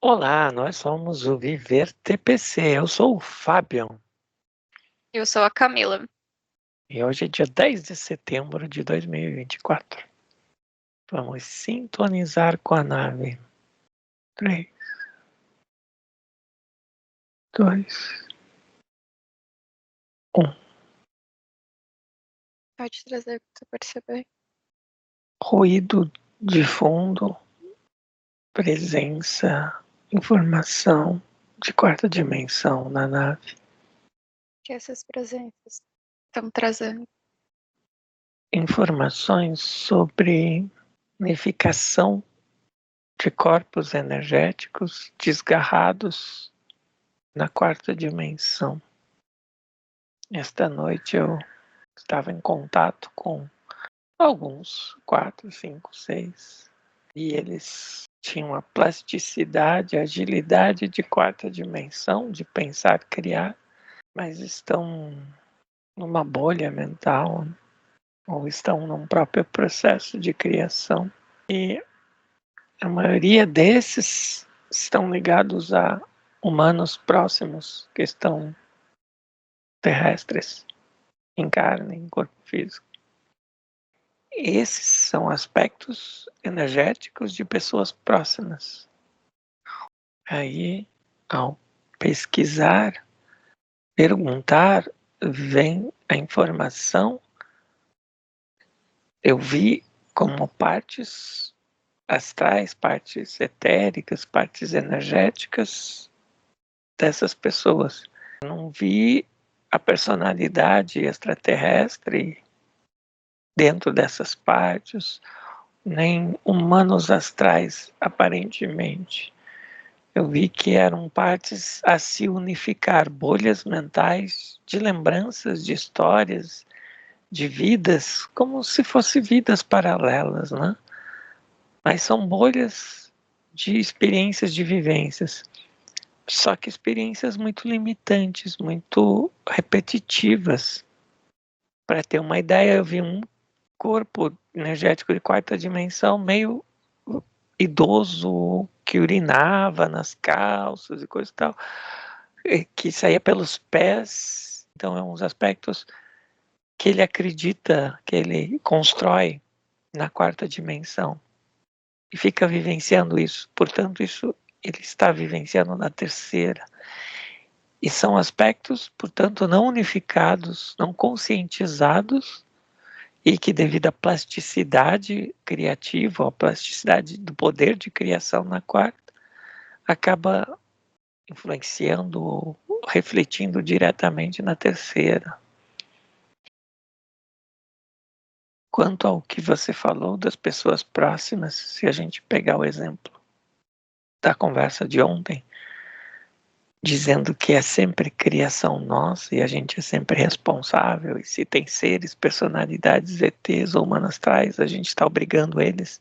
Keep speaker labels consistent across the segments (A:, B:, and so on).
A: Olá, nós somos o Viver TPC. Eu sou o Fábio
B: Eu sou a Camila.
A: e hoje é dia 10 de setembro de 2024. Vamos sintonizar com a nave. 3, 2, 1.
B: Pode trazer o que tu perceber.
A: Ruído de fundo, presença, informação de quarta dimensão na nave.
B: Que essas presenças estão trazendo.
A: Informações sobre unificação de corpos energéticos desgarrados na quarta dimensão. Esta noite eu estava em contato com alguns, 4, 5, 6, e eles tinham a plasticidade, a agilidade de quarta dimensão, de pensar, criar, mas estão numa bolha mental ou estão num próprio processo de criação. E a maioria desses estão ligados a humanos próximos que estão terrestres, em carne, em corpo físico. Esses são aspectos energéticos de pessoas próximas. Aí, ao pesquisar, perguntar, vem a informação. Eu vi como partes astrais, partes etéricas, partes energéticas dessas pessoas. Não vi a personalidade extraterrestre dentro dessas partes, nem humanos astrais, aparentemente. Eu vi que eram partes a se unificar, bolhas mentais de lembranças, de histórias, de vidas, como se fossem vidas paralelas, né? Mas são bolhas de experiências, de vivências. Só que experiências muito limitantes, muito repetitivas. Para ter uma ideia, eu vi um corpo energético de quarta dimensão meio idoso, que urinava nas calças e coisa e tal, que saía pelos pés. Então, é uns aspectos que ele acredita, que ele constrói na quarta dimensão e fica vivenciando isso. Portanto, isso ele está vivenciando na terceira. E são aspectos, portanto, não unificados, não conscientizados, e que, devido à plasticidade criativa, à plasticidade do poder de criação na quarta, acaba influenciando, refletindo diretamente na terceira. Quanto ao que você falou das pessoas próximas, se a gente pegar o exemplo da conversa de ontem, dizendo que é sempre criação nossa e a gente é sempre responsável, e se tem seres, personalidades, ETs ou manastrais, a gente está obrigando eles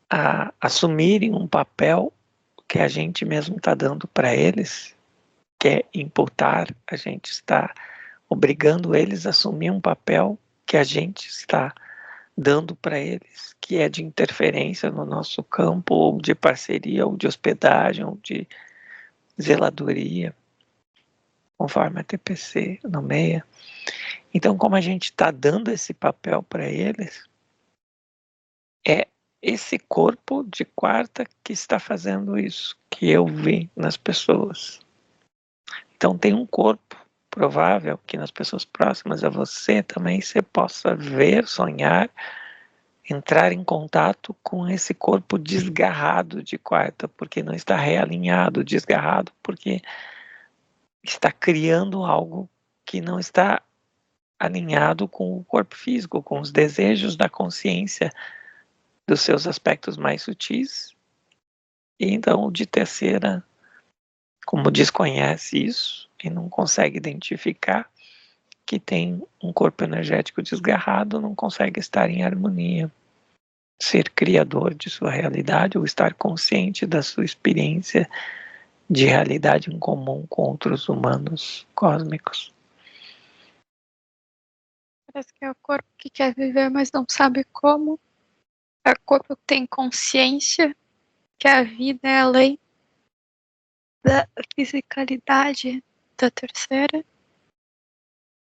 A: a assumirem um papel que a gente mesmo está dando para eles, que é imputar, a gente está obrigando eles a assumir um papel que a gente está dando para eles, que é de interferência no nosso campo, ou de parceria, ou de hospedagem, ou de zeladoria, conforme a TPC nomeia. Então, como a gente está dando esse papel para eles, é esse corpo de quarta que está fazendo isso, que eu vi nas pessoas. Então, tem um corpo provável que nas pessoas próximas a você também você possa ver, sonhar, entrar em contato com esse corpo desgarrado de quarta, porque não está realinhado, desgarrado, porque está criando algo que não está alinhado com o corpo físico, com os desejos da consciência dos seus aspectos mais sutis. E então o de terceira, como desconhece isso e não consegue identificar que tem um corpo energético desgarrado, não consegue estar em harmonia, ser criador de sua realidade ou estar consciente da sua experiência de realidade em comum com outros humanos cósmicos.
B: Parece que é o corpo que quer viver, mas não sabe como. É o corpo que tem consciência que a vida é a lei, da fisicalidade da terceira,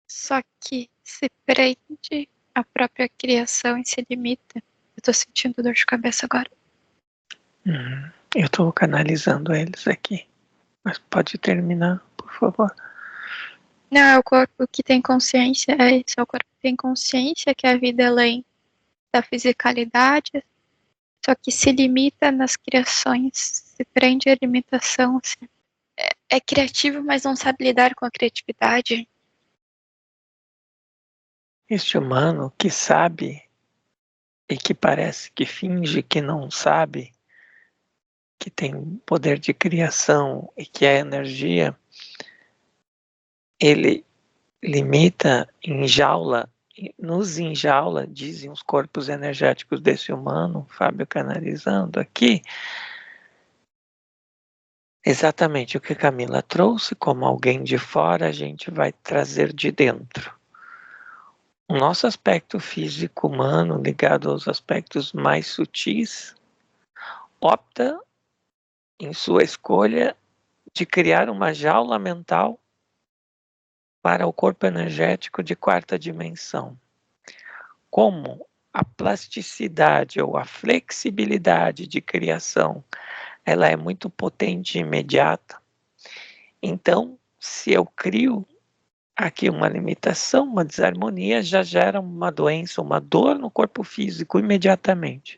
B: só que se prende à própria criação e se limita. Eu tô sentindo dor de cabeça agora.
A: Eu tô canalizando eles aqui. Mas pode terminar, por favor.
B: Não, é o corpo que tem consciência, é isso, é o corpo que tem consciência que a vida é além da fisicalidade, só que se limita nas criações, se prende à limitação, assim. É criativo, mas não sabe lidar com a criatividade.
A: Este humano que sabe e que parece que finge que não sabe, que tem poder de criação e que é energia, ele limita, enjaula, nos enjaula, dizem os corpos energéticos desse humano, Fábio canalizando aqui, exatamente o que Camila trouxe, como alguém de fora, a gente vai trazer de dentro. O nosso aspecto físico humano, ligado aos aspectos mais sutis, opta, em sua escolha, de criar uma jaula mental para o corpo energético de quarta dimensão. Como a plasticidade ou a flexibilidade de criação, ela é muito potente e imediata, então, se eu crio aqui uma limitação, uma desarmonia, já gera uma doença, uma dor no corpo físico imediatamente.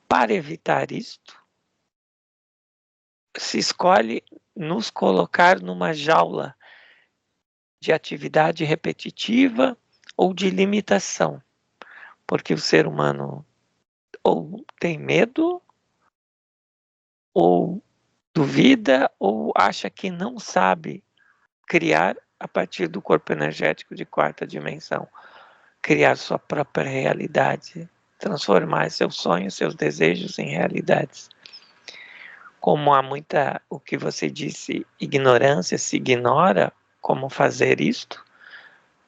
A: Para evitar isto, se escolhe nos colocar numa jaula de atividade repetitiva ou de limitação, porque o ser humano ou tem medo, ou duvida, ou acha que não sabe criar a partir do corpo energético de quarta dimensão, criar sua própria realidade, transformar seus sonhos, seus desejos em realidades. Como há muita, o que você disse, ignorância, se ignora como fazer isto,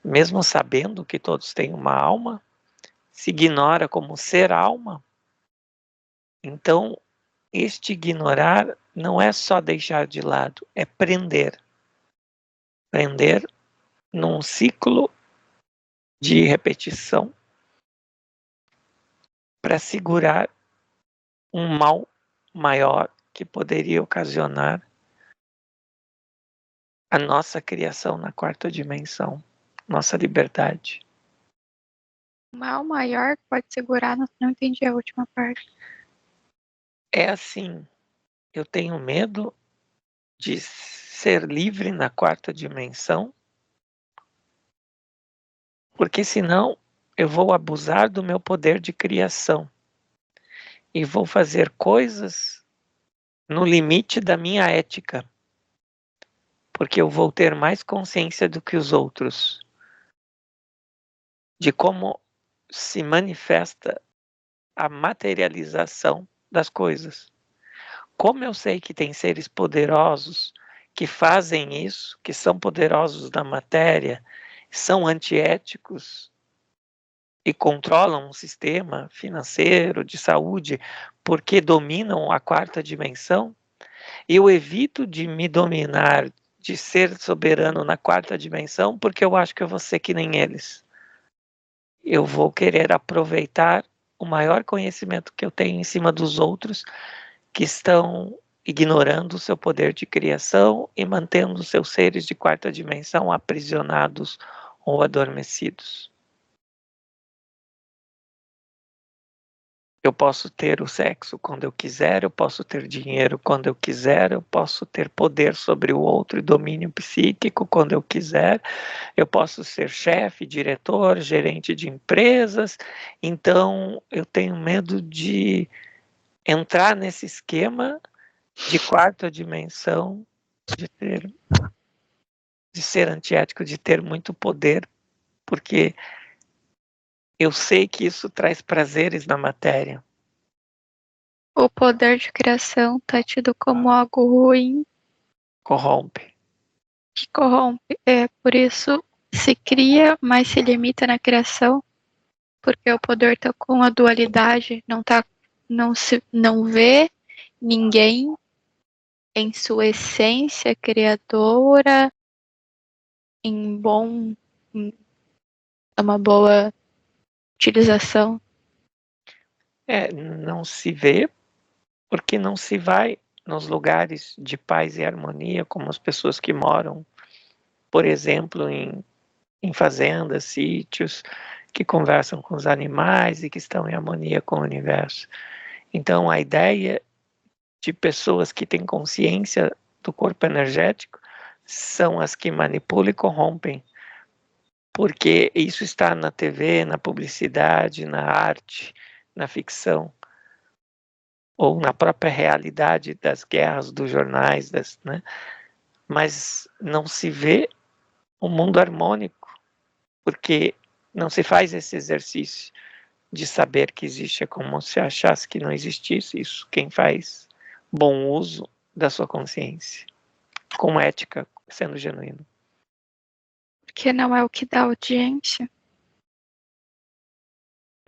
A: mesmo sabendo que todos têm uma alma, se ignora como ser alma. Então, este ignorar não é só deixar de lado, é prender. Prender num ciclo de repetição para segurar um mal maior que poderia ocasionar a nossa criação na quarta dimensão, nossa liberdade.
B: O mal maior pode segurar, não entendi a última parte.
A: É assim, eu tenho medo de ser livre na quarta dimensão, porque senão eu vou abusar do meu poder de criação e vou fazer coisas no limite da minha ética, porque eu vou ter mais consciência do que os outros de como se manifesta a materialização das coisas. Como eu sei que tem seres poderosos que fazem isso, que são poderosos na matéria, são antiéticos e controlam um sistema financeiro, de saúde, porque dominam a quarta dimensão, eu evito de me dominar, de ser soberano na quarta dimensão, porque eu acho que eu vou ser que nem eles. Eu vou querer aproveitar o maior conhecimento que eu tenho em cima dos outros que estão ignorando o seu poder de criação e mantendo seus seres de quarta dimensão aprisionados ou adormecidos. Eu posso ter o sexo quando eu quiser, eu posso ter dinheiro quando eu quiser, eu posso ter poder sobre o outro e domínio psíquico quando eu quiser, eu posso ser chefe, diretor, gerente de empresas. Então, eu tenho medo de entrar nesse esquema de quarta dimensão, de ser antiético, de ter muito poder, porque eu sei que isso traz prazeres na matéria.
B: O poder de criação tá tido como algo ruim
A: Corrompe.
B: que corrompe. É por isso se cria, mas se limita na criação, porque o poder tá com a dualidade, não vê ninguém em sua essência criadora, em uma boa utilização.
A: Não se vê porque não se vai nos lugares de paz e harmonia, como as pessoas que moram, por exemplo, em fazendas, sítios, que conversam com os animais e que estão em harmonia com o universo. Então, a ideia de pessoas que têm consciência do corpo energético são as que manipulam e corrompem, porque isso está na TV, na publicidade, na arte, na ficção, ou na própria realidade das guerras, dos jornais, né? Mas não se vê um mundo harmônico, porque não se faz esse exercício de saber que existe. É como se achasse que não existisse isso. Quem faz bom uso da sua consciência, com ética, sendo genuíno.
B: Porque não é o que dá audiência.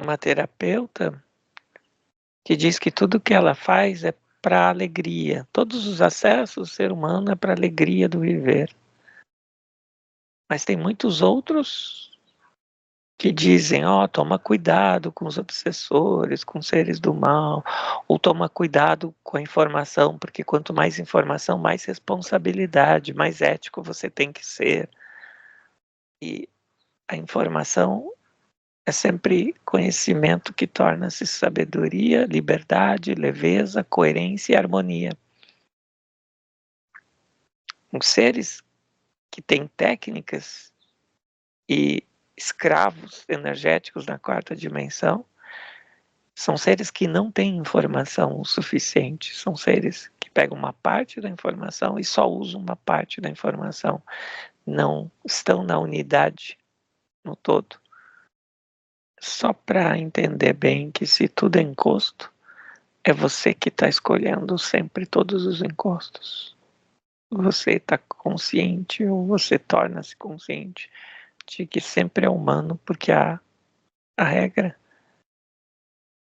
A: Uma terapeuta que diz que tudo que ela faz é para alegria. Todos os acessos do ser humano é para alegria do viver. Mas tem muitos outros que dizem, toma cuidado com os obsessores, com os seres do mal, ou toma cuidado com a informação, porque quanto mais informação, mais responsabilidade, mais ético você tem que ser. E a informação é sempre conhecimento que torna-se sabedoria, liberdade, leveza, coerência e harmonia. Os seres que têm técnicas e escravos energéticos na quarta dimensão são seres que não têm informação o suficiente, são seres que pegam uma parte da informação e só usam uma parte da informação, não estão na unidade no todo. Só para entender bem que se tudo é encosto, é você que está escolhendo sempre todos os encostos. Você está consciente ou você torna-se consciente de que sempre é humano, porque a regra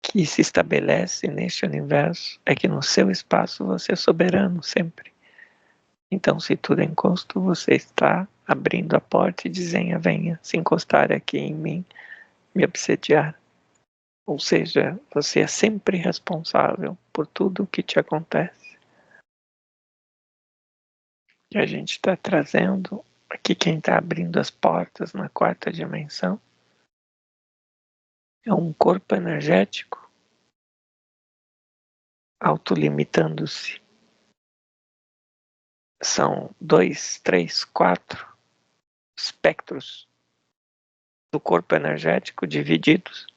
A: que se estabelece neste universo é que no seu espaço você é soberano sempre. Então, se tudo é encosto, você está abrindo a porta e dizendo: venha se encostar aqui em mim, me obsediar. Ou seja, você é sempre responsável por tudo o que te acontece. E a gente está trazendo aqui quem está abrindo as portas na quarta dimensão é um corpo energético autolimitando-se. São 2, 3, 4 espectros do corpo energético divididos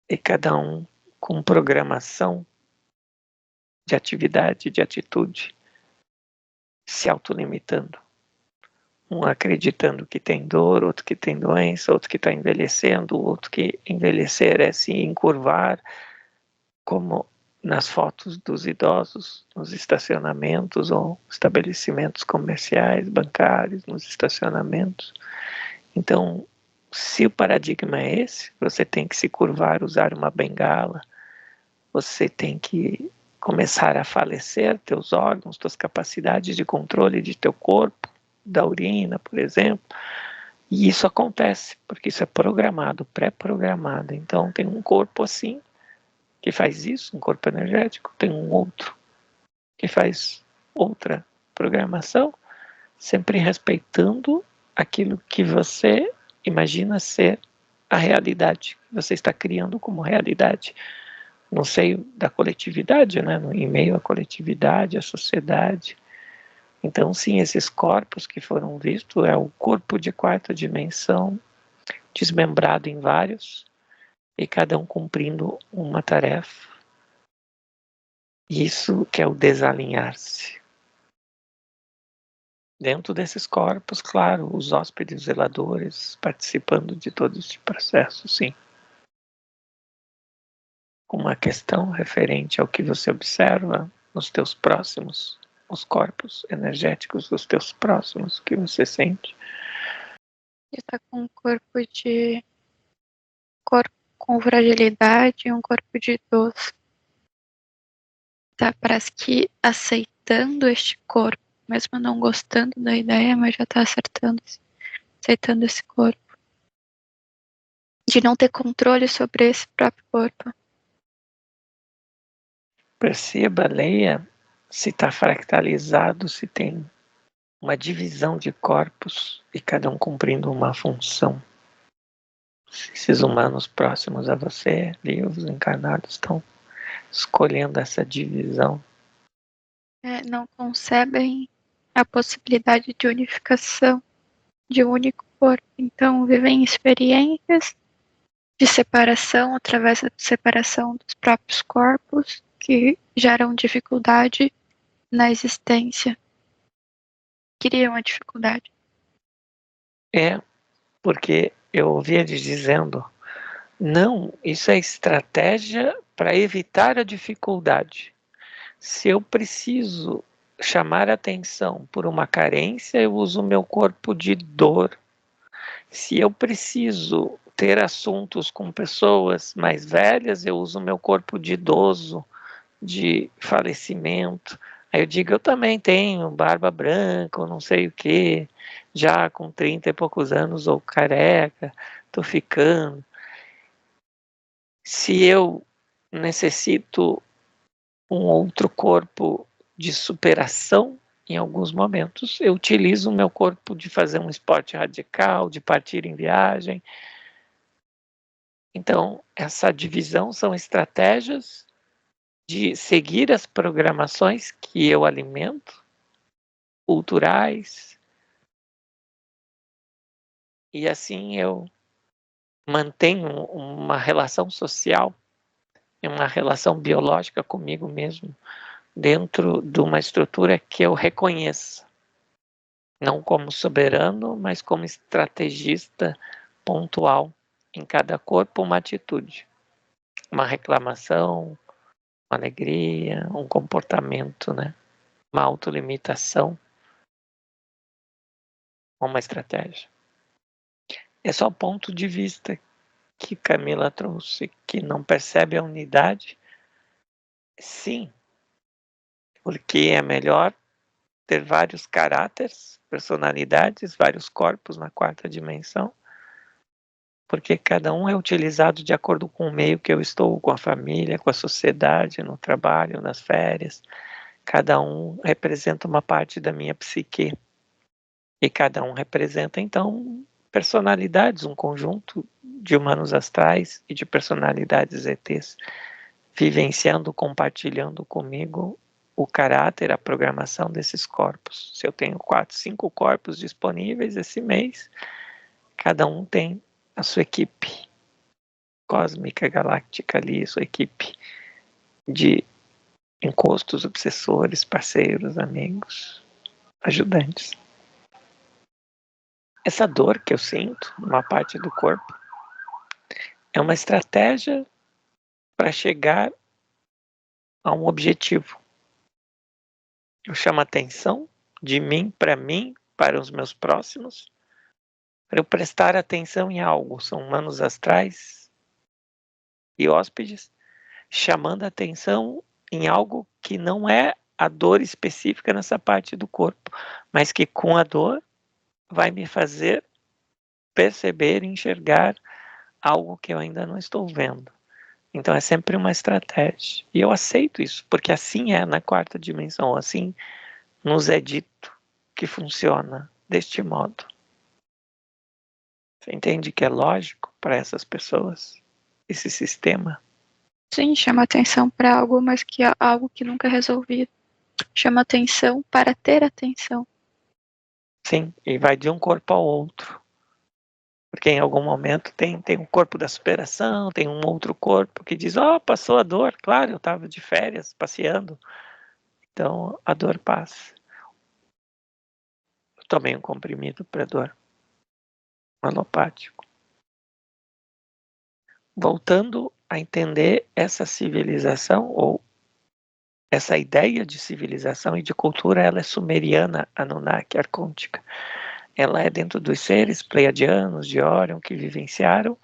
A: e cada um com programação de atividade, de atitude, se autolimitando. Um acreditando que tem dor, outro que tem doença, outro que está envelhecendo, outro que envelhecer é se encurvar, como nas fotos dos idosos, nos estacionamentos ou estabelecimentos comerciais, bancários, nos estacionamentos. Então, se o paradigma é esse, você tem que se curvar, usar uma bengala, você tem que começar a falecer teus órgãos, tuas capacidades de controle de teu corpo, da urina, por exemplo. E isso acontece, porque isso é programado, pré-programado. Então, tem um corpo assim, que faz isso, um corpo energético, tem um outro que faz outra programação, sempre respeitando aquilo que você imagina ser a realidade que você está criando como realidade no seio da coletividade, né? Em meio à coletividade, à sociedade. Então, sim, esses corpos que foram vistos é o corpo de quarta dimensão, desmembrado em vários, e cada um cumprindo uma tarefa. Isso que é o desalinhar-se. Dentro desses corpos, claro, os hóspedes zeladores participando de todo este processo, sim. Uma questão referente ao que você observa nos teus próximos, os corpos energéticos dos teus próximos, que você sente.
B: Está com um corpo com fragilidade e um corpo de idoso. Tá, parece que aceitando acertando este corpo, mesmo não gostando da ideia, mas já está aceitando esse corpo. De não ter controle sobre esse próprio corpo.
A: Perceba, leia se está fractalizado, se tem uma divisão de corpos e cada um cumprindo uma função. Se esses humanos próximos a você, vivos, encarnados, estão escolhendo essa divisão.
B: Não concebem a possibilidade de unificação de um único corpo. Então, vivem experiências de separação através da separação dos próprios corpos que geram dificuldade na existência. Criam a dificuldade.
A: Porque eu ouvi eles dizendo, não, isso é estratégia para evitar a dificuldade. Se eu preciso chamar atenção por uma carência, eu uso o meu corpo de dor. Se eu preciso ter assuntos com pessoas mais velhas, eu uso o meu corpo de idoso, de falecimento. Aí eu digo, eu também tenho barba branca, ou não sei o que, já com 30 e poucos anos, ou careca, tô ficando. Se eu necessito um outro corpo de superação, em alguns momentos, eu utilizo o meu corpo de fazer um esporte radical, de partir em viagem. Então, essa divisão são estratégias de seguir as programações que eu alimento, culturais, e assim eu mantenho uma relação social, uma relação biológica comigo mesmo, dentro de uma estrutura que eu reconheça, não como soberano, mas como estrategista pontual, em cada corpo uma atitude, uma reclamação, uma alegria, um comportamento, né? Uma autolimitação, uma estratégia. É só o ponto de vista que Camila trouxe, que não percebe a unidade. Sim, porque é melhor ter vários caráteres, personalidades, vários corpos na quarta dimensão, porque cada um é utilizado de acordo com o meio que eu estou, com a família, com a sociedade, no trabalho, nas férias. Cada um representa uma parte da minha psique. E cada um representa, então, personalidades, um conjunto de humanos astrais e de personalidades ETs, vivenciando, compartilhando comigo o caráter, a programação desses corpos. Se eu tenho 4, 5 corpos disponíveis esse mês, cada um tem a sua equipe cósmica, galáctica ali, a sua equipe de encostos, obsessores, parceiros, amigos, ajudantes. Essa dor que eu sinto numa parte do corpo é uma estratégia para chegar a um objetivo. Eu chamo a atenção de mim, para os meus próximos, para eu prestar atenção em algo. São humanos astrais e hóspedes, chamando a atenção em algo que não é a dor específica nessa parte do corpo, mas que com a dor vai me fazer perceber, enxergar algo que eu ainda não estou vendo. Então é sempre uma estratégia. E eu aceito isso, porque assim é na quarta dimensão, assim nos é dito que funciona deste modo. Você entende que é lógico para essas pessoas, esse sistema?
B: Sim, chama atenção para algo, mas que é algo que nunca é resolvido. Chama atenção para ter atenção.
A: Sim, e vai de um corpo ao outro. Porque em algum momento tem um corpo da superação, tem um outro corpo que diz, passou a dor, claro, eu estava de férias, passeando. Então a dor passa. Eu tomei um comprimido para dor, alopático. Voltando a entender essa civilização, ou essa ideia de civilização e de cultura, ela é sumeriana, Anunnaki, arcôntica. Ela é dentro dos seres pleiadianos, de Órion, que vivenciaram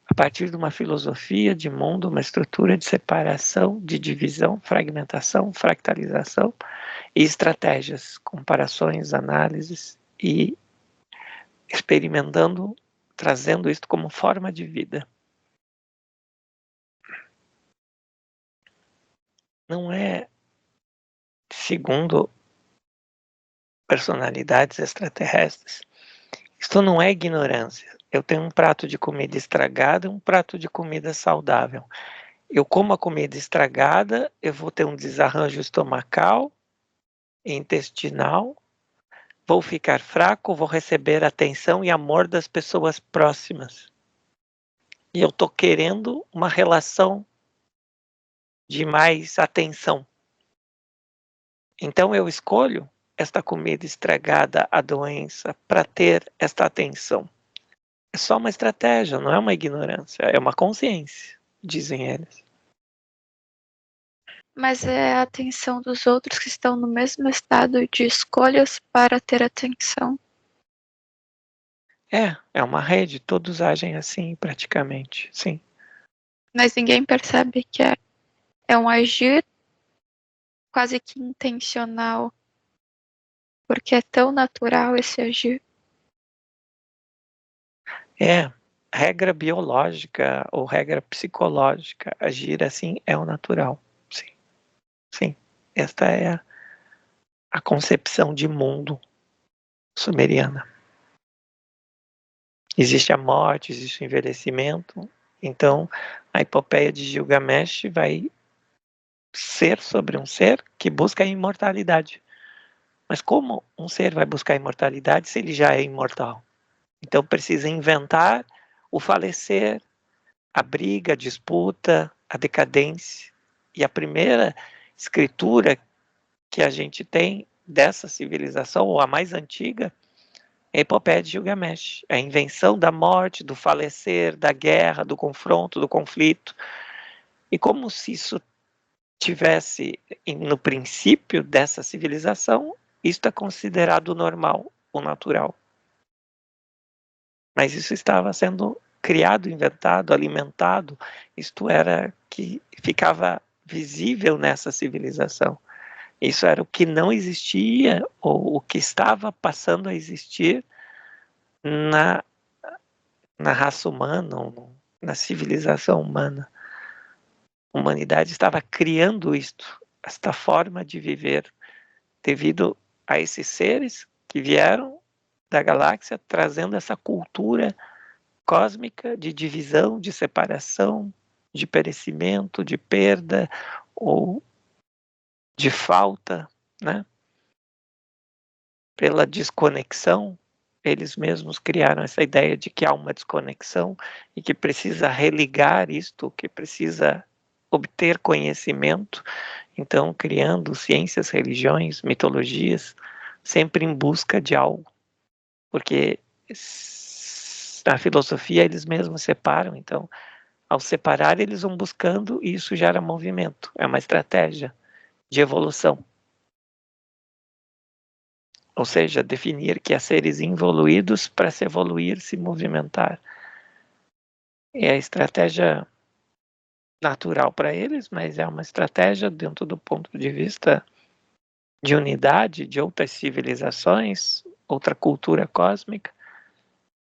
A: a partir de uma filosofia de mundo, uma estrutura de separação, de divisão, fragmentação, fractalização, e estratégias, comparações, análises e experimentando, trazendo isso como forma de vida. Não é, segundo personalidades extraterrestres, isto não é ignorância. Eu tenho um prato de comida estragada e um prato de comida saudável. Eu como a comida estragada, eu vou ter um desarranjo estomacal e intestinal, vou ficar fraco, vou receber atenção e amor das pessoas próximas. E eu estou querendo uma relação de mais atenção. Então eu escolho esta comida estragada, a doença, para ter esta atenção. É só uma estratégia, não é uma ignorância, é uma consciência, dizem eles.
B: Mas é a atenção dos outros que estão no mesmo estado de escolhas para ter atenção.
A: É uma rede, todos agem assim praticamente, sim.
B: Mas ninguém percebe que é um agir quase que intencional, porque é tão natural esse agir.
A: É, regra biológica ou regra psicológica, agir assim é o natural, sim, sim. Esta é a concepção de mundo sumeriana. Existe a morte, existe o envelhecimento, então a epopeia de Gilgamesh vai ser sobre um ser que busca a imortalidade. Mas como um ser vai buscar a imortalidade se ele já é imortal? Então precisa inventar o falecer, a briga, a disputa, a decadência. E a primeira escritura que a gente tem dessa civilização, ou a mais antiga, é a epopeia de Gilgamesh. A invenção da morte, do falecer, da guerra, do confronto, do conflito. E como se isso tivesse no princípio dessa civilização, isto é considerado normal ou natural. Mas isso estava sendo criado, inventado, alimentado, isto era que ficava visível nessa civilização. Isso era o que não existia ou o que estava passando a existir na, na raça humana, ou na civilização humana. A humanidade estava criando isto, esta forma de viver, devido a esses seres que vieram da galáxia trazendo essa cultura cósmica de divisão, de separação, de perecimento, de perda ou de falta, né? Pela desconexão, eles mesmos criaram essa ideia de que há uma desconexão e que precisa religar isto, que precisa obter conhecimento, então criando ciências, religiões, mitologias, sempre em busca de algo, porque na filosofia eles mesmos separam, então ao separar eles vão buscando e isso gera movimento, é uma estratégia de evolução. Ou seja, definir que há seres involuídos para se evoluir, se movimentar. É a estratégia natural para eles, mas é uma estratégia dentro do ponto de vista de unidade de outras civilizações, outra cultura cósmica,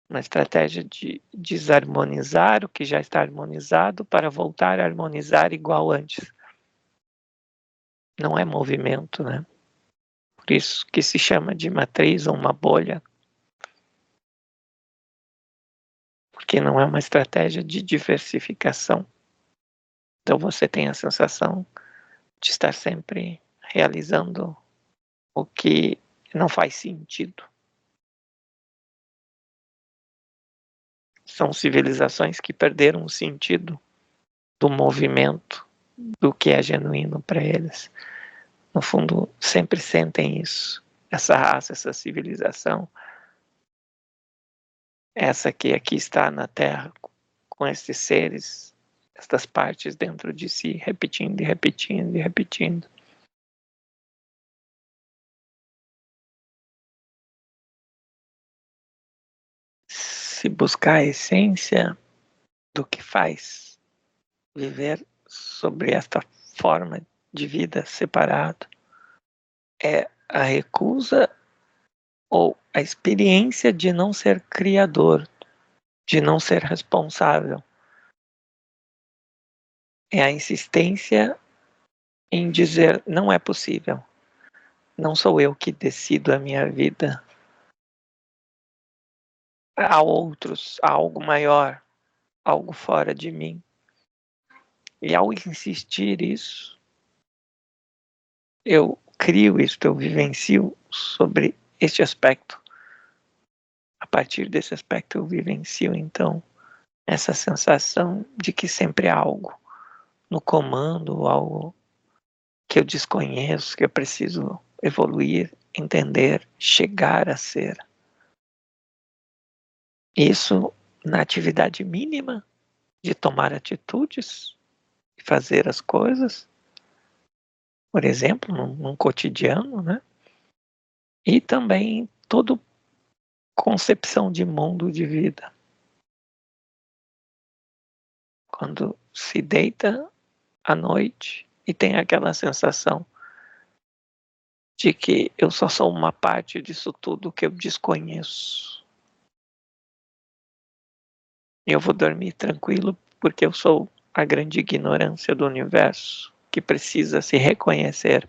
A: uma estratégia de desarmonizar o que já está harmonizado para voltar a harmonizar igual antes. Não é movimento, né? Por isso que se chama de matriz ou uma bolha, porque não é uma estratégia de diversificação. Então você tem a sensação de estar sempre realizando o que não faz sentido. São civilizações que perderam o sentido do movimento, do que é genuíno para eles. No fundo, sempre sentem isso. Essa raça, essa civilização, essa que aqui está na Terra, com esses seres, estas partes dentro de si, repetindo e repetindo e repetindo. Se buscar a essência do que faz viver sobre esta forma de vida separado, é a recusa ou a experiência de não ser criador, de não ser responsável. É a insistência em dizer não é possível. Não sou eu que decido a minha vida. Há outros, há algo maior, algo fora de mim. E ao insistir isso, eu crio isso, eu vivencio sobre este aspecto. A partir desse aspecto eu vivencio, então, essa sensação de que sempre há algo no comando, algo que eu desconheço, que eu preciso evoluir, entender, chegar a ser. Isso na atividade mínima de tomar atitudes, de fazer as coisas, por exemplo, num cotidiano, né? E também em toda concepção de mundo de vida. Quando se deita à noite e tem aquela sensação de que eu só sou uma parte disso tudo que eu desconheço. Eu vou dormir tranquilo porque eu sou a grande ignorância do universo, que precisa se reconhecer,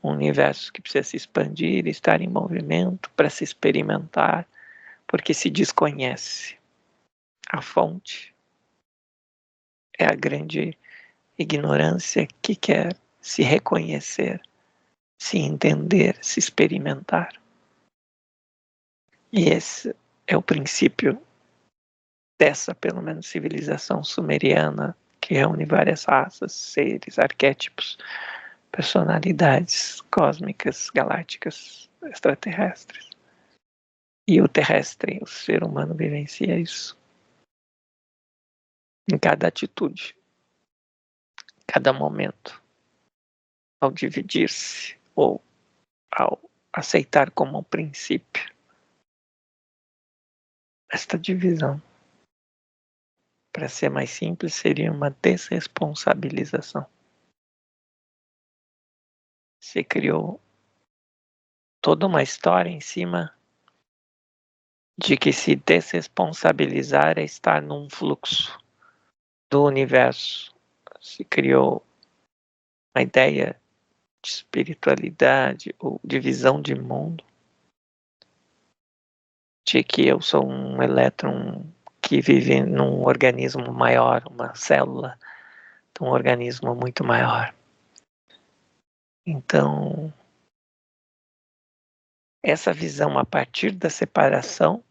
A: um universo que precisa se expandir, estar em movimento para se experimentar, porque se desconhece. A fonte é a grande ignorância que quer se reconhecer, se entender, se experimentar. E esse é o princípio dessa, pelo menos, civilização sumeriana, que reúne várias raças, seres, arquétipos, personalidades cósmicas, galácticas, extraterrestres. E o terrestre, o ser humano vivencia isso em cada atitude, em cada momento, ao dividir-se ou ao aceitar como um princípio esta divisão. Para ser mais simples, seria uma desresponsabilização. Se criou toda uma história em cima de que se desresponsabilizar é estar num fluxo do universo. Se criou uma ideia de espiritualidade ou de visão de mundo, de que eu sou um elétron que vive num organismo maior, uma célula de um organismo muito maior. Então, essa visão a partir da separação,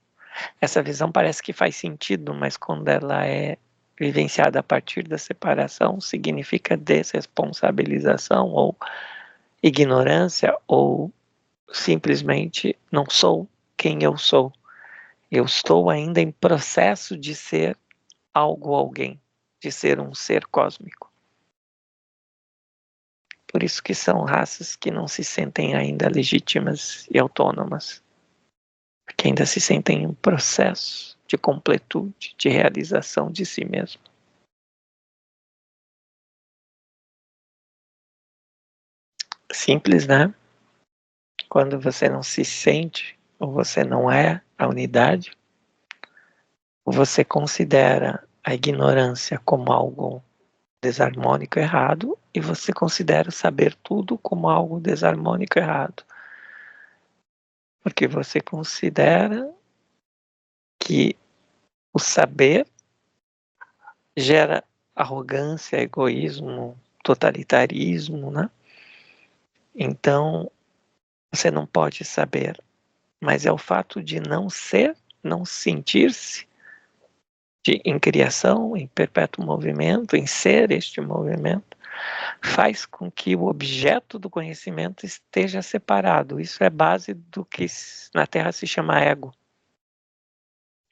A: essa visão parece que faz sentido, mas quando ela é vivenciada a partir da separação, significa desresponsabilização ou ignorância ou simplesmente não sou quem eu sou. Eu estou ainda em processo de ser algo ou alguém, de ser um ser cósmico. Por isso que são raças que não se sentem ainda legítimas e autônomas, porque ainda se sentem em processo de completude, de realização de si mesmo. Simples, né? Quando você não se sente ou você não é a unidade, você considera a ignorância como algo desarmônico errado e você considera saber tudo como algo desarmônico errado. Porque você considera que o saber gera arrogância, egoísmo, totalitarismo, né? Então, você não pode saber, mas é o fato de não ser, não sentir-se em criação, em perpétuo movimento, em ser este movimento, faz com que o objeto do conhecimento esteja separado. Isso é base do que na Terra se chama ego.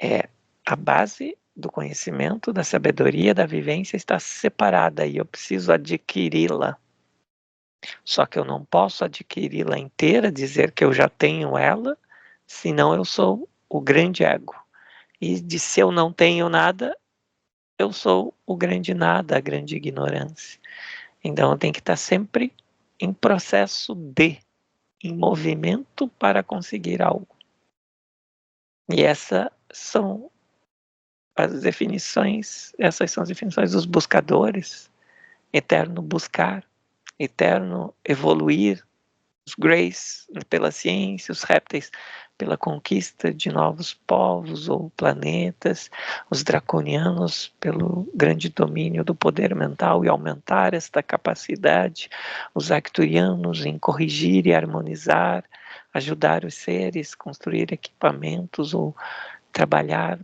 A: É a base do conhecimento, da sabedoria, da vivência está separada e eu preciso adquiri-la. Só que eu não posso adquiri-la inteira, dizer que eu já tenho ela, senão eu sou o grande ego. E de se eu não tenho nada, eu sou o grande nada, a grande ignorância. Então eu tenho que estar sempre em processo de em movimento para conseguir algo. E essas são as definições dos buscadores: eterno buscar, eterno evoluir, os greys pela ciência, os répteis pela conquista de novos povos ou planetas, os draconianos pelo grande domínio do poder mental e aumentar esta capacidade, os arcturianos em corrigir e harmonizar, ajudar os seres, construir equipamentos ou trabalhar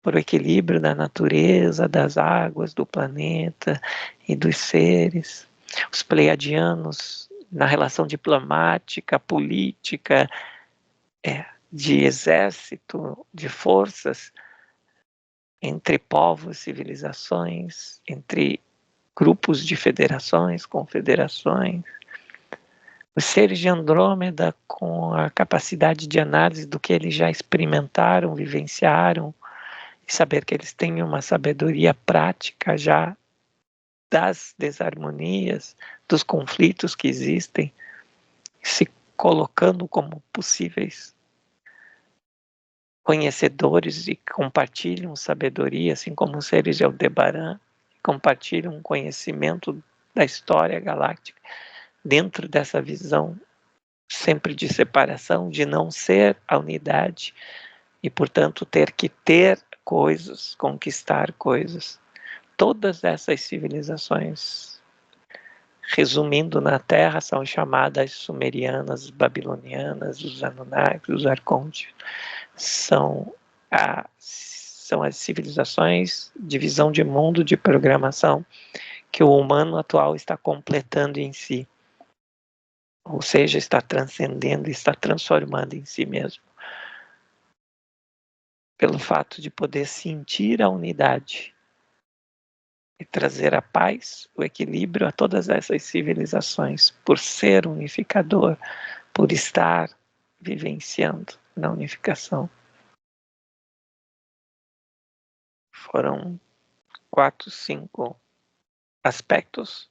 A: por o equilíbrio da natureza, das águas, do planeta e dos seres. Os pleiadianos na relação diplomática, política, de exército, de forças, entre povos, civilizações, entre grupos de federações, confederações. Os seres de Andrômeda, com a capacidade de análise do que eles já experimentaram, vivenciaram, e saber que eles têm uma sabedoria prática já das desarmonias, dos conflitos que existem, se colocando como possíveis conhecedores e compartilham sabedoria, assim como os seres de Aldebaran compartilham conhecimento da história galáctica, dentro dessa visão sempre de separação, de não ser a unidade e, portanto, ter que ter coisas, conquistar coisas. Todas essas civilizações, resumindo na Terra, são chamadas sumerianas, babilonianas, os Anunnakis, os Arcontes. São as civilizações de visão de mundo, de programação, que o humano atual está completando em si. Ou seja, está transcendendo, está transformando em si mesmo. Pelo fato de poder sentir a unidade e trazer a paz, o equilíbrio a todas essas civilizações, por ser unificador, por estar vivenciando na unificação. Foram 4, 5 aspectos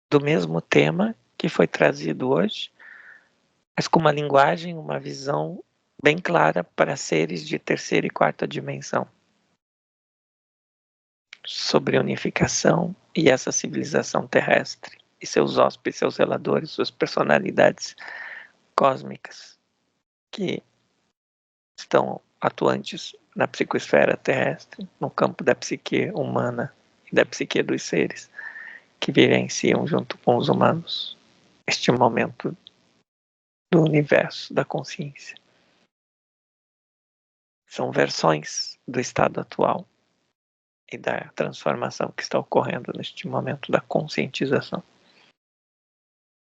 A: do mesmo tema que foi trazido hoje, mas com uma linguagem, uma visão bem clara para seres de terceira e quarta dimensão, sobre unificação e essa civilização terrestre, e seus hóspedes, seus zeladores, suas personalidades cósmicas que estão atuantes na psicoesfera terrestre, no campo da psique humana e da psique dos seres que vivenciam junto com os humanos este momento do universo, da consciência. São versões do estado atual e da transformação que está ocorrendo neste momento da conscientização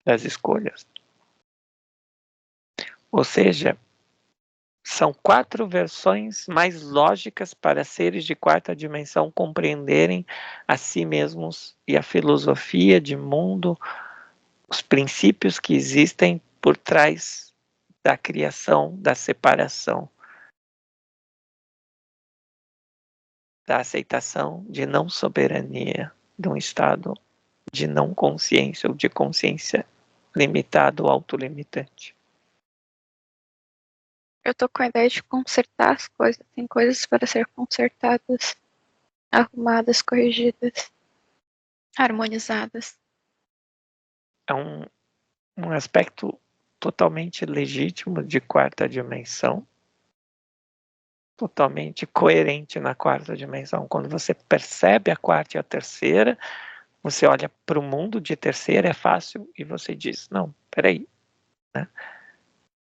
A: das escolhas. Ou seja, são 4 versões mais lógicas para seres de quarta dimensão compreenderem a si mesmos e a filosofia de mundo, os princípios que existem por trás da criação, da separação, da aceitação de não soberania, de um estado de não consciência ou de consciência limitado ou autolimitante.
B: Eu tô com a ideia de consertar as coisas. Tem coisas para ser consertadas, arrumadas, corrigidas, harmonizadas.
A: É um aspecto totalmente legítimo de quarta dimensão, totalmente coerente na quarta dimensão. Quando você percebe a quarta e a terceira, você olha para o mundo de terceira, é fácil, e você diz, não, peraí, né?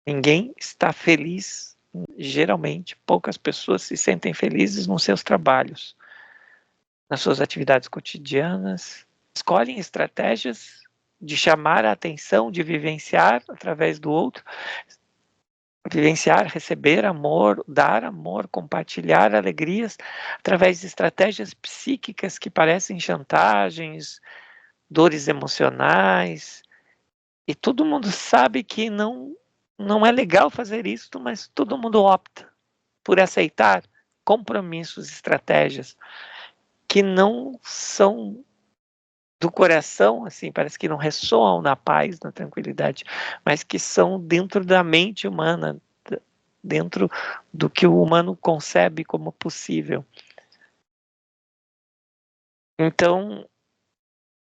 A: Ninguém está feliz, geralmente poucas pessoas se sentem felizes nos seus trabalhos, nas suas atividades cotidianas, escolhem estratégias de chamar a atenção, de vivenciar através do outro, vivenciar, receber amor, dar amor, compartilhar alegrias através de estratégias psíquicas que parecem chantagens, dores emocionais, e todo mundo sabe que não é legal fazer isso, mas todo mundo opta por aceitar compromissos, estratégias que não são do coração, assim, parece que não ressoam na paz, na tranquilidade, mas que são dentro da mente humana, dentro do que o humano concebe como possível. Então,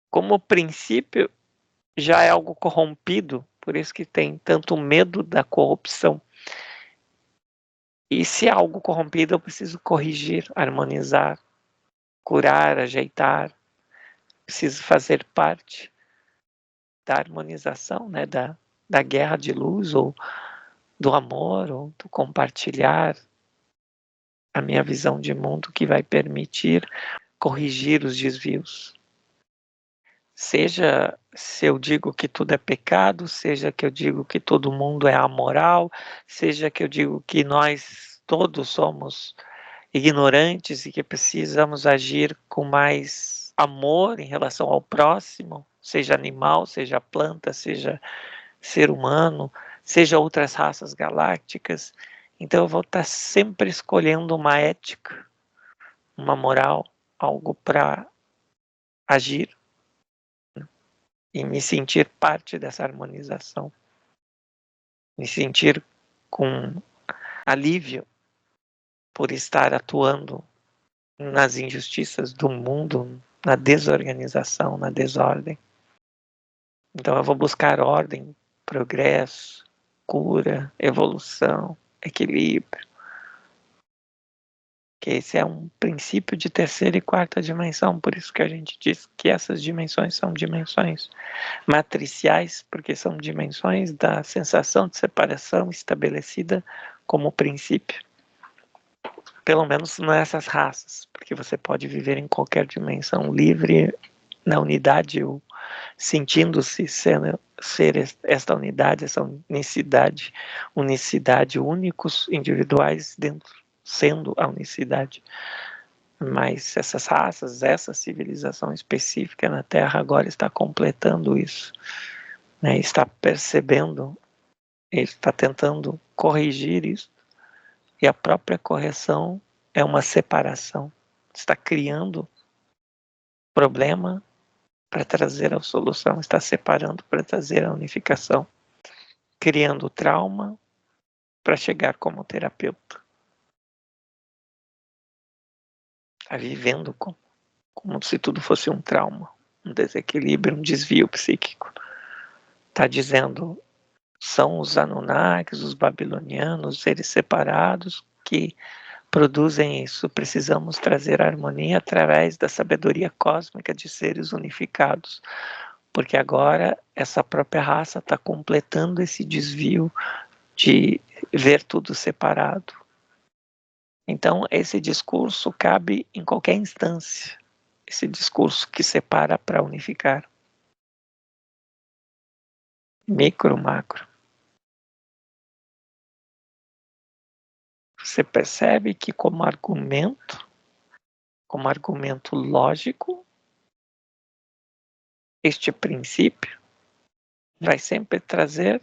A: como princípio, já é algo corrompido, por isso que tem tanto medo da corrupção. E se é algo corrompido, eu preciso corrigir, harmonizar, curar, ajeitar. Preciso fazer parte da harmonização, né, da guerra de luz, ou do amor, ou do compartilhar a minha visão de mundo que vai permitir corrigir os desvios. Seja se eu digo que tudo é pecado, seja que eu digo que todo mundo é amoral, seja que eu digo que nós todos somos ignorantes e que precisamos agir com mais amor em relação ao próximo, seja animal, seja planta, seja ser humano, seja outras raças galácticas. Então eu vou estar sempre escolhendo uma ética, uma moral, algo para agir e me sentir parte dessa harmonização, me sentir com alívio por estar atuando nas injustiças do mundo, na desorganização, na desordem. Então eu vou buscar ordem, progresso, cura, evolução, equilíbrio. Que esse é um princípio de terceira e quarta dimensão, por isso que a gente diz que essas dimensões são dimensões matriciais, porque são dimensões da sensação de separação estabelecida como princípio. Pelo menos nessas raças, porque você pode viver em qualquer dimensão livre na unidade, ou sentindo-se ser esta unidade, essa unicidade únicos, individuais, dentro, sendo a unicidade. Mas essas raças, essa civilização específica na Terra agora está completando isso, né? Está percebendo, está tentando corrigir isso, e a própria correção é uma separação. Está criando problema para trazer a solução, está separando para trazer a unificação, criando trauma para chegar como terapeuta. Está vivendo como se tudo fosse um trauma, um desequilíbrio, um desvio psíquico. Está dizendo, são os Anunnakis, os babilonianos, seres separados que produzem isso. Precisamos trazer harmonia através da sabedoria cósmica de seres unificados, porque agora essa própria raça está completando esse desvio de ver tudo separado. Então, esse discurso cabe em qualquer instância, esse discurso que separa para unificar. Micro, macro. Você percebe que como argumento lógico, este princípio vai sempre trazer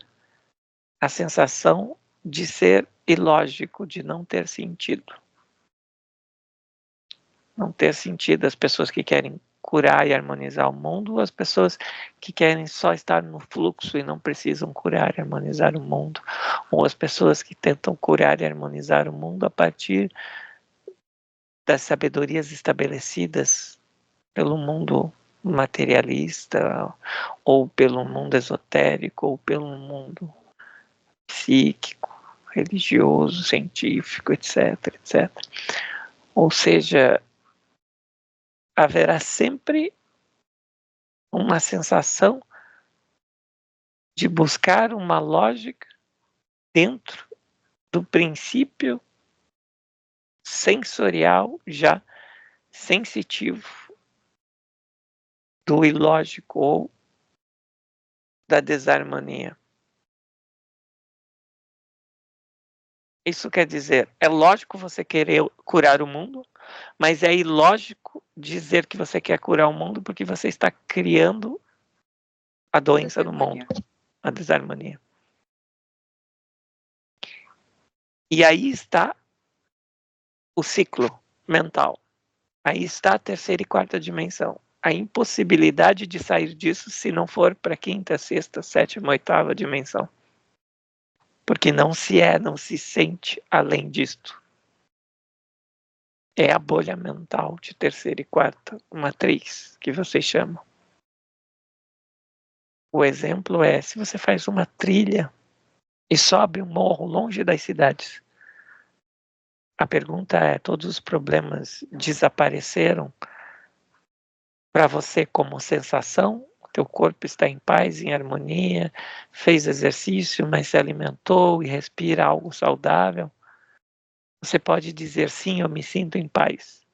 A: a sensação de ser ilógico, de não ter sentido. Não ter sentido as pessoas que querem curar e harmonizar o mundo, as pessoas que querem só estar no fluxo e não precisam curar e harmonizar o mundo, ou as pessoas que tentam curar e harmonizar o mundo a partir das sabedorias estabelecidas pelo mundo materialista, ou pelo mundo esotérico, ou pelo mundo psíquico, religioso, científico, etc, etc. Ou seja, haverá sempre uma sensação de buscar uma lógica dentro do princípio sensorial já sensitivo do ilógico ou da desarmonia. Isso quer dizer, é lógico você querer curar o mundo, mas é ilógico dizer que você quer curar o mundo porque você está criando a doença no mundo, a desarmonia. E aí está o ciclo mental. Aí está a terceira e quarta dimensão. a impossibilidade de sair disso se não for para a quinta, sexta, sétima, oitava dimensão. Porque não se sente além disto. É a bolha mental de terceira e quarta matriz que vocês chamam. O exemplo é, se você faz uma trilha e sobe um morro longe das cidades, a pergunta é, todos os problemas desapareceram para você como sensação? Teu corpo está em paz, em harmonia, fez exercício, mas se alimentou e respira algo saudável? Você pode dizer sim, eu me sinto em paz.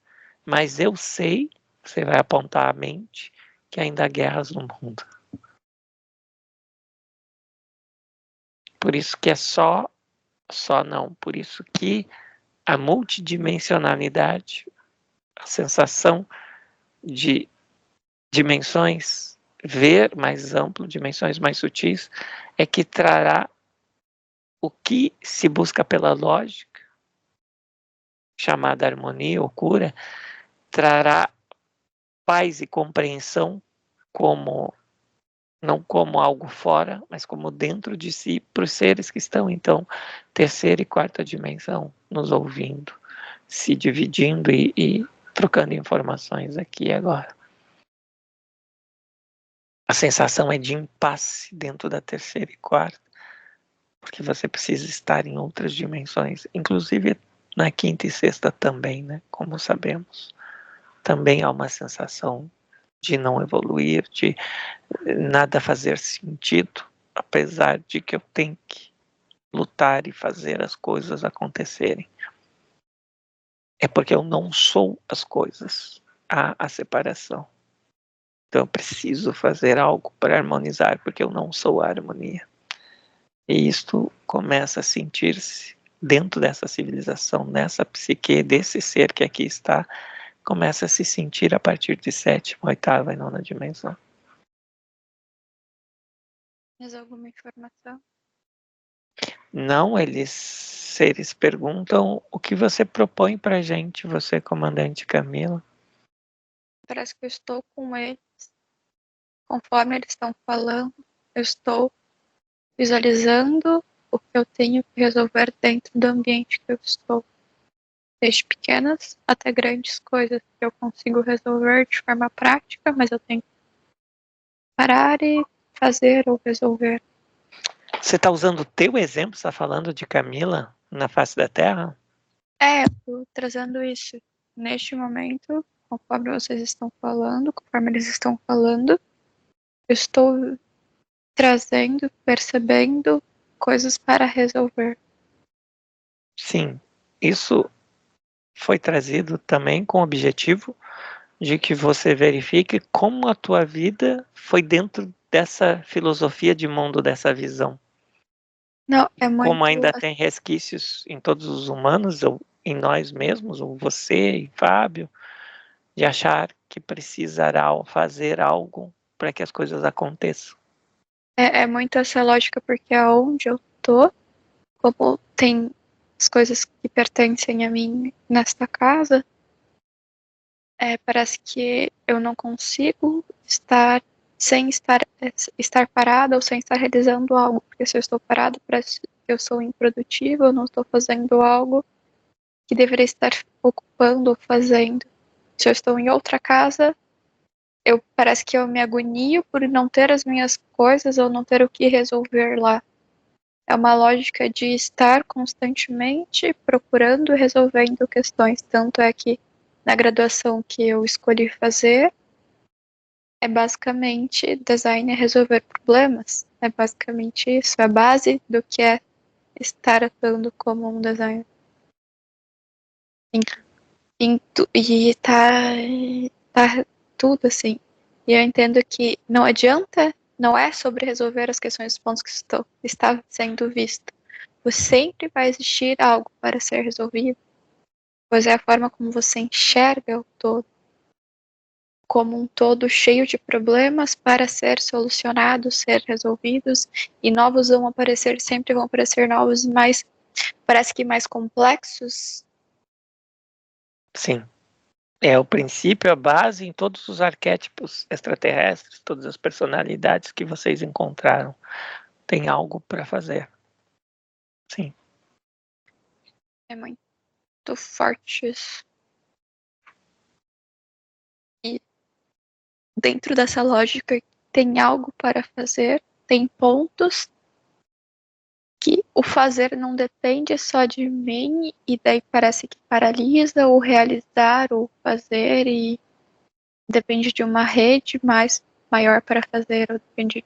A: Mas eu sei, você vai apontar a mente, que ainda há guerras no mundo. Por isso que é só não, por isso que a multidimensionalidade, a sensação de dimensões, ver mais amplo, dimensões mais sutis, é que trará o que se busca pela lógica, chamada harmonia ou cura, trará paz e compreensão como não como algo fora, mas como dentro de si, para os seres que estão, então, terceira e quarta dimensão, nos ouvindo, se dividindo e trocando informações aqui e agora. A sensação é de impasse dentro da terceira e quarta, porque você precisa estar em outras dimensões, inclusive na quinta e sexta também, né? Como sabemos. Também há uma sensação de não evoluir, de nada fazer sentido, apesar de que eu tenho que lutar e fazer as coisas acontecerem. É porque eu não sou as coisas. Há a separação. Então eu preciso fazer algo para harmonizar, porque eu não sou a harmonia. E isto começa a sentir-se dentro dessa civilização, nessa psique desse ser que aqui está, começa a se sentir a partir de sétima, oitava e nona dimensão.
B: Mais alguma informação?
A: Não, eles perguntam o que você propõe pra gente, você, comandante Camila.
B: Parece que eu estou com eles. Conforme eles estão falando, eu estou visualizando o que eu tenho que resolver dentro do ambiente que eu estou. Desde pequenas até grandes coisas que eu consigo resolver de forma prática, mas eu tenho que parar e fazer ou resolver.
A: Você está usando o teu exemplo, está falando de Camila na face da Terra?
B: É, eu tô trazendo isso. Neste momento, conforme vocês estão falando, conforme eles estão falando, eu estou trazendo, percebendo coisas para resolver.
A: Sim, isso foi trazido também com o objetivo de que você verifique como a tua vida foi dentro dessa filosofia de mundo, dessa visão.
B: Não, é
A: Como
B: muito.
A: ainda tem resquícios em todos os humanos, ou em nós mesmos, ou você e Fábio, de achar que precisará fazer algo para que as coisas aconteçam.
B: É muito essa lógica, porque aonde eu tô, como tem as coisas que pertencem a mim nesta casa, parece que eu não consigo estar sem estar parada ou sem estar realizando algo, porque se eu estou parada, parece que eu sou improdutiva, eu não estou fazendo algo que deveria estar ocupando ou fazendo. Se eu estou em outra casa, parece que eu me agonio por não ter as minhas coisas ou não ter o que resolver lá. É uma lógica de estar constantemente procurando e resolvendo questões. Tanto é que na graduação que eu escolhi fazer, é basicamente design é resolver problemas. É basicamente isso. É a base do que é estar atuando como um designer. E tá tudo assim. E eu entendo que não adianta, não é sobre resolver as questões dos pontos que está sendo visto. Sempre vai existir algo para ser resolvido, pois é a forma como você enxerga o todo, como um todo cheio de problemas para ser solucionados, ser resolvidos, e novos vão aparecer, sempre vão aparecer novos, mas parece que mais complexos.
A: Sim. É o princípio, a base em todos os arquétipos extraterrestres, todas as personalidades que vocês encontraram. Tem algo para fazer. Sim.
B: É muito forte isso. E dentro dessa lógica, tem algo para fazer, tem pontos que o fazer não depende só de mim, e daí parece que paralisa o realizar, o fazer, e depende de uma rede mais maior para fazer, ou depende,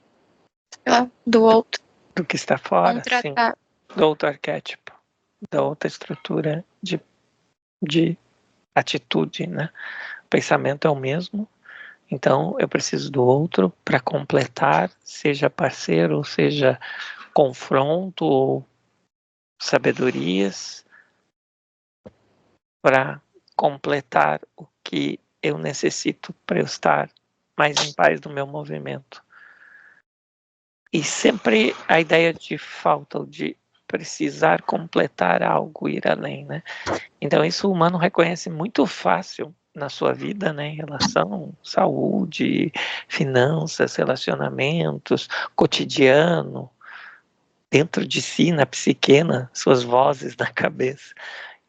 B: sei lá, do outro.
A: Do que está fora, sim.
B: Contratar.
A: Do outro arquétipo, da outra estrutura de atitude, né? O pensamento é o mesmo, então eu preciso do outro para completar, seja parceiro, seja confronto ou sabedorias, para completar o que eu necessito para eu estar mais em paz no meu movimento. E sempre a ideia de falta ou de precisar completar algo, ir além, né? Então isso o humano reconhece muito fácil na sua vida, né, em relação à saúde, finanças, relacionamentos, cotidiano, dentro de si, na psique, suas vozes na cabeça.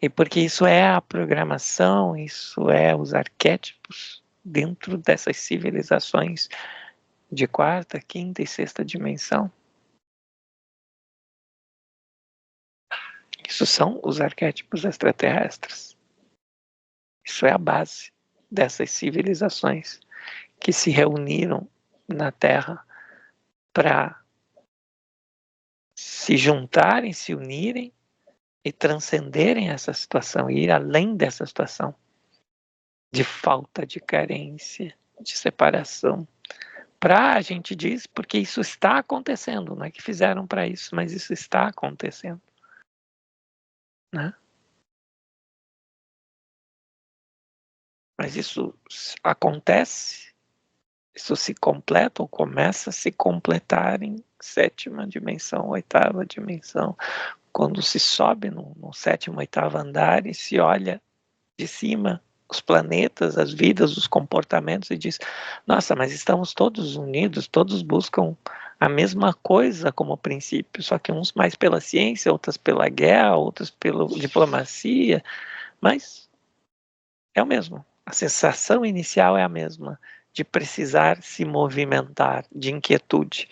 A: E porque isso é a programação, isso é os arquétipos dentro dessas civilizações de quarta, quinta e sexta dimensão. Isso são os arquétipos extraterrestres. Isso é a base dessas civilizações que se reuniram na Terra para se juntarem, se unirem e transcenderem essa situação, ir além dessa situação de falta, de carência, de separação. A gente diz, porque isso está acontecendo, não é que fizeram para isso, mas isso está acontecendo, né? Mas isso acontece, isso se completa ou começa a se completar em sétima dimensão, oitava dimensão, quando se sobe no sétimo, oitavo andar e se olha de cima os planetas, as vidas, os comportamentos e diz: nossa, mas estamos todos unidos, todos buscam a mesma coisa como princípio, só que uns mais pela ciência, outras pela guerra, outros pela diplomacia, mas é o mesmo. A sensação inicial é a mesma, de precisar se movimentar, de inquietude.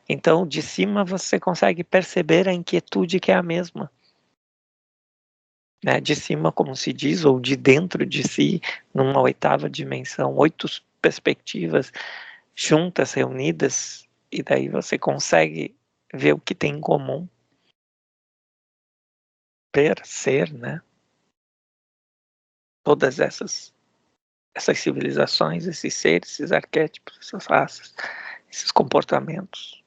A: Então, de cima você consegue perceber a inquietude que é a mesma. Né, de cima, como se diz, ou de dentro de si, numa oitava dimensão, 8 perspectivas juntas, reunidas, e daí você consegue ver o que tem em comum. Ver, ser, né? Todas essas civilizações, esses seres, esses arquétipos, essas raças, esses comportamentos.